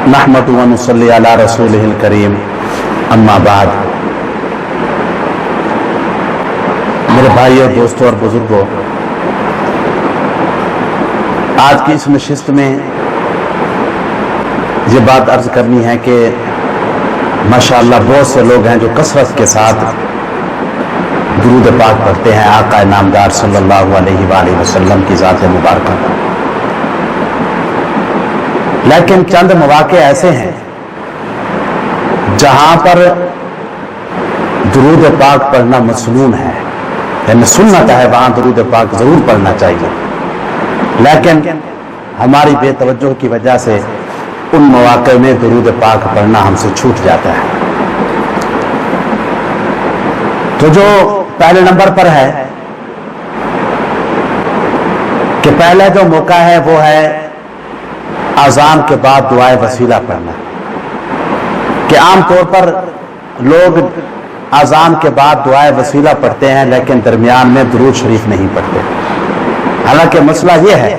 नहमदु व नुसल्ली अला रसूलिहिल करीम, अम्मा बाद। मेरे भाइयों, दोस्तों और बुजुर्गों, आज की इस नशिस्त में ये बात अर्ज करनी है कि माशाअल्लाह बहुत से लोग हैं जो कसरत के साथ दुरूद पाक पढ़ते हैं आका नामदार सल्लल्लाहु अलैहि वसल्लम की ज़ात मुबारक। लेकिन चंद मौके ऐसे हैं जहां पर दुरूद पाक पढ़ना मसनून है, यानी सुन्नत है, वहां दुरूद पाक जरूर पढ़ना चाहिए। लेकिन हमारी बेतवज्जो की वजह से उन मौके में दुरूद पाक पढ़ना हमसे छूट जाता है। तो जो पहले नंबर पर है कि पहला जो मौका है वो है अजान के बाद दुआए वसीला पढ़ना। कि आम तौर पर लोग अजान के बाद दुआए वसीला पढ़ते हैं लेकिन दरमियान में दुरूद शरीफ नहीं पढ़ते। हालांकि मसला यह है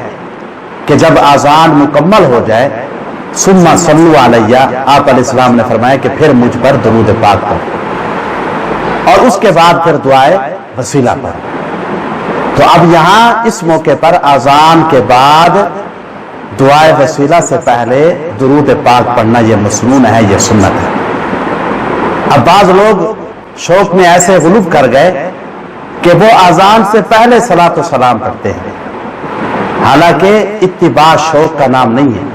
कि जब अजान मुकम्मल हो जाए, सुम्मा सल्लु अलैया, आप अलैहिस्सलाम ने फरमाया कि फिर मुझ पर दुरूद पाक पढ़ो और उसके बाद फिर दुआए वसीला पढ़ो। तो अब यहां इस मौके पर अजान के बाद दुआए वसीला से पहले दुरूद पाक पढ़ना यह मसनून है, यह सुन्नत है। अब बाज लोग शौक में ऐसे गुलूब कर गए कि वो अजान से पहले सलात व सलाम पढ़ते हैं। हालांकि इत्तिबा शौक का नाम नहीं है।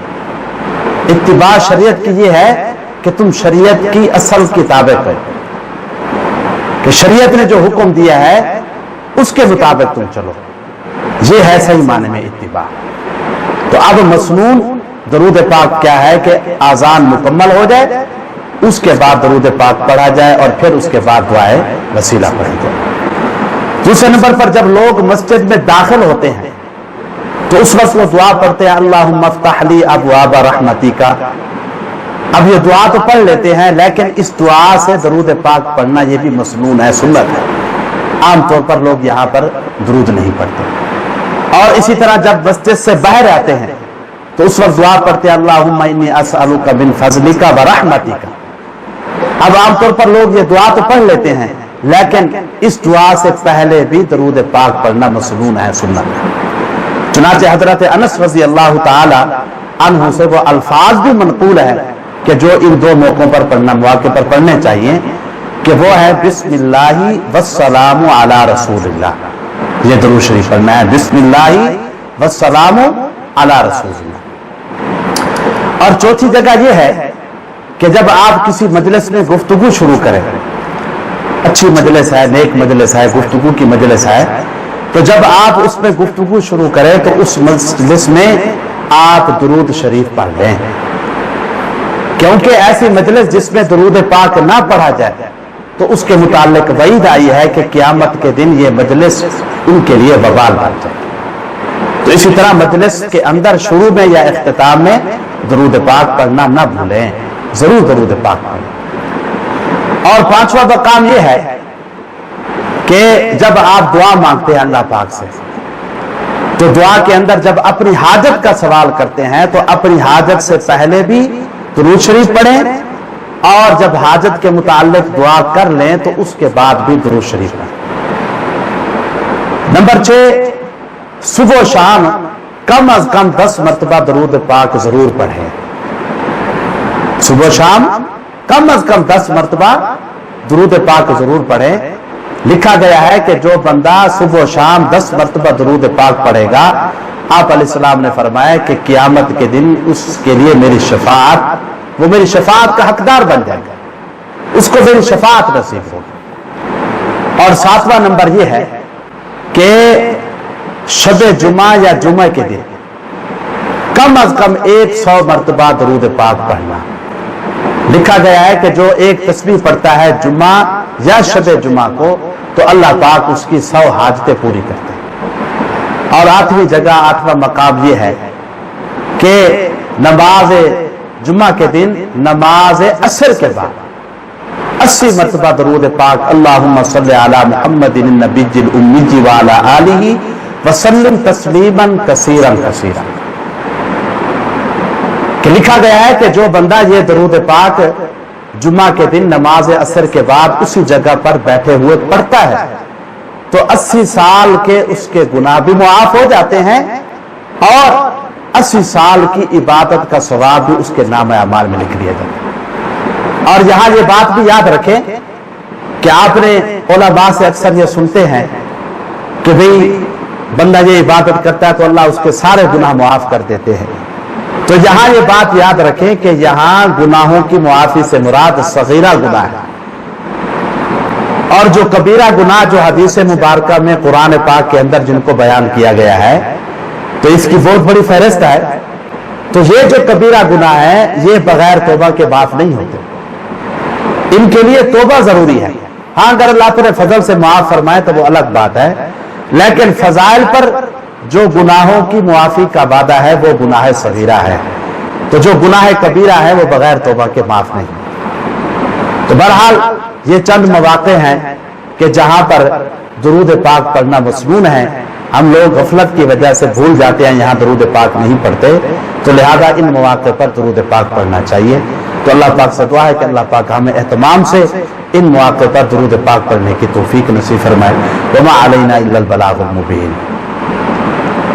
इत्तिबा शरीयत की यह है कि तुम शरीयत की असल किताबें पढ़ो, कि शरीयत ने जो हुक्म दिया है उसके मुताबिक तुम चलो। यह है सही माने में इत्तिबा। तो अब मसनून दरूद पाक क्या है कि आजान मुकम्मल हो जाए, उसके बाद दरूद पाक पढ़ा जाए और फिर उसके बाद दुआए वसीला पढ़ी जाए। दूसरे नंबर पर जब लोग मस्जिद में दाखिल होते हैं तो उस वक्त वो दुआ पढ़ते हैं, अल्लाहुम्मा फ़्तह ली अब्वाब रहमतिका। अब ये दुआ तो पढ़ लेते हैं लेकिन इस दुआ से दरूद पाक पढ़ना ये भी मसनून है, सुन्नत है। आमतौर पर लोग यहाँ पर दरूद नहीं पढ़ते। और इसी तरह जब मस्जिद से बाहर आते हैं तो उस वक्त दुआ पढ़ते हैं, अल्लाहुम्मा इन्नी अस्अलुका मिन फज़लिका व रहमतिका। अब आमतौर पर लोग ये दुआ तो पढ़ लेते हैं लेकिन इस दुआ से पहले भी दरूद पाक पढ़ना मसनून है, सुन्नत है। चुनांचे हजरत अनस रज़ी अल्लाह ताला अन्हु से वो अल्फाज भी मनक़ूल है कि जो इन दो मौकों पर पढ़ना, मौके पर पढ़ने चाहिए, कि वो है बिस्मिल्लाहि वस्सलामु अला रसूलिल्लाह। ये दुरूद शरीफ पढ़ना है, बिस्मिल्लाहि वस्सलामु अला रसूलिल्लाह। और चौथी जगह यह है कि जब आप किसी मजलिस में गुफ्तगू शुरू करें, अच्छी मजलिस है, नेक मजलिस है, गुफ्तगू की मजलिस है, तो जब आप उसमें गुफ्तगू शुरू करें तो उस मजलिस में आप दुरूद शरीफ पढ़ लें। क्योंकि ऐसी मजलिस जिसमें दुरूद पाक ना पढ़ा जाए तो उसके मुताल्लिक वईद आई है कि क़यामत के दिन ये मजलिस उनके लिए वबाल बन जाए। तो इसी तरह मजलिस के अंदर शुरू में या इख्तिताम में दुरूद पाक पढ़ना ना भूलें, जरूर दुरूद पाक पढ़ें। और पांचवा मकाम यह है कि जब आप दुआ मांगते हैं अल्लाह पाक से, तो दुआ के अंदर जब अपनी हाजत का सवाल करते हैं तो अपनी हाजत से पहले भी दुरूद शरीफ पढ़ें और जब हाजत के मुताल्लिक दुआ कर लें तो उसके बाद भी दुरूद शरीफ पढ़ें। नंबर 6, सुबह शाम कम अज कम 10 मरतबा दुरूद पाक जरूर पढ़ें। सुबह शाम कम अज कम 10 मरतबा दुरूद पाक जरूर पढ़ें। लिखा गया है कि जो बंदा सुबह शाम 10 मरतबा दुरूद पाक पढ़ेगा, आप अलैहिस्सलाम ने फरमाया कि क़यामत के दिन उसके लिए मेरी शफाअत, वो मेरी शफाअत का हकदार बन जाएगा, उसको मेरी शफाअत नसीब होगी। और 7वां नंबर यह है कि शब जुमा या जुमे के दिन कम अज कम 100 मरतबा दुरूद पाक पढ़ना। लिखा गया है कि जो एक तस्बीह पढ़ता है जुमा या शब जुमा को तो अल्लाह पाक उसकी 100 हाजतें पूरी करते हैं। और 8वीं जगह, 8वां मकाम यह है कि नमाज जुमा के दिन नमाज असर के बाद 80 मरतबा दरूद पाक, अल्लाहुम्मा सल्ली अला मुहम्मदिन नबिय्यिल उम्मी व अला आलिहि वसल्लिम तस्लीमन कसीरन कसीरा। کہ لکھا گیا ہے کہ جو بندہ یہ درود پاک جمعہ کے دن نماز عصر کے بعد اسی جگہ پر بیٹھے ہوئے پڑھتا ہے تو 80 سال کے اس کے گناہ بھی معاف ہو جاتے ہیں اور 80 سال کی عبادت کا ثواب بھی اس کے نام اعمال میں لکھ دیا جاتا ہے۔ اور یہاں یہ بات بھی یاد رکھیں کہ آپ نے علماء سے اکثر یہ سنتے ہیں کہ بھئی بندہ یہ عبادت کرتا ہے تو اللہ اس کے سارے گناہ معاف کر دیتے ہیں، تو یہاں یہ بات یاد رکھیں کہ یہاں گناہوں کی معافی سے مراد صغیرہ گناہ ہے، اور جو کبیرہ گناہ جو حدیث مبارکہ میں قرآن پاک کے اندر جن کو بیان کیا گیا ہے تو اس کی بہت بڑی فہرست ہے، تو یہ جو کبیرہ گناہ ہے یہ بغیر توبہ کے معاف نہیں ہوتے، ان کے لیے توبہ ضروری ہے۔ ہاں اگر اللہ تعالی فضل سے معاف فرمائے تو وہ الگ بات ہے، لیکن فضائل پر جو گناہوں کی معافی کا وعدہ ہے وہ گناہ صغیرہ ہے، تو جو گناہ کبیرہ ہے وہ بغیر توبہ کے معاف نہیں۔ تو بہرحال یہ چند مواقع ہیں کہ جہاں پر درود پاک پڑھنا مسنون ہے، ہم لوگ غفلت کی وجہ سے بھول جاتے ہیں یہاں درود پاک نہیں پڑھتے، تو لہذا ان مواقع پر درود پاک پڑھنا چاہیے۔ تو اللہ پاک سے دعا ہے کہ اللہ پاک ہمیں اہتمام سے ان مواقع پر درود پاک پڑھنے کی توفیق نصیب فرمائے۔ وما علینا الا البلاغ المبین۔